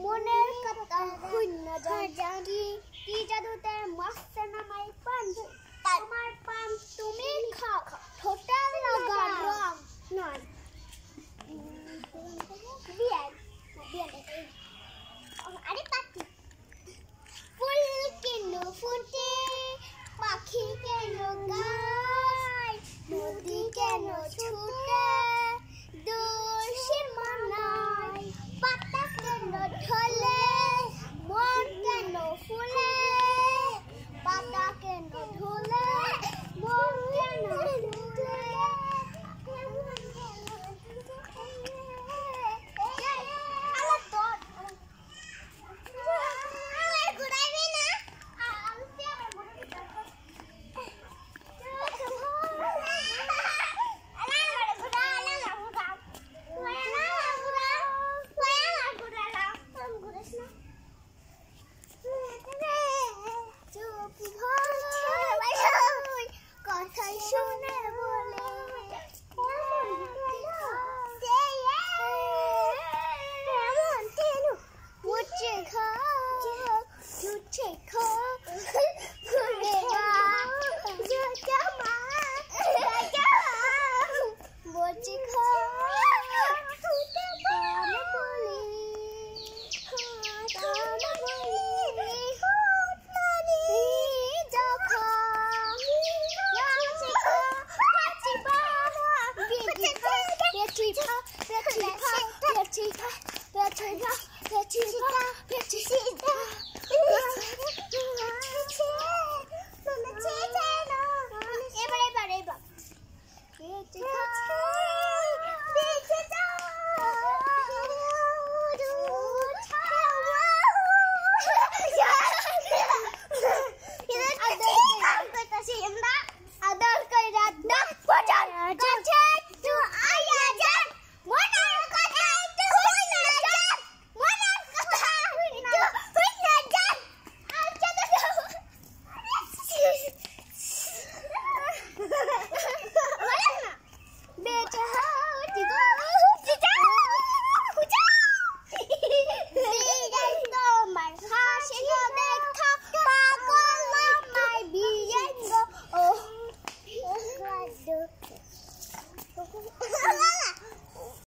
মনের কথা শূন্য জানি কি জাদুতে মাস্তে নামাই পান তোমার পান তুমি খাও ঠোঁটে লাগা রং নয় বিয়ার আরে পাখি ফুল কেন ফুটে পাখি কেন গায় নদী কেন ছুটে দোষের মানায় পাতা কেন ঢলে মন কেন ফুলে পাতা কেন ঢলে মন কেন ফুলে কথাই শুনে বলে মুঝে খা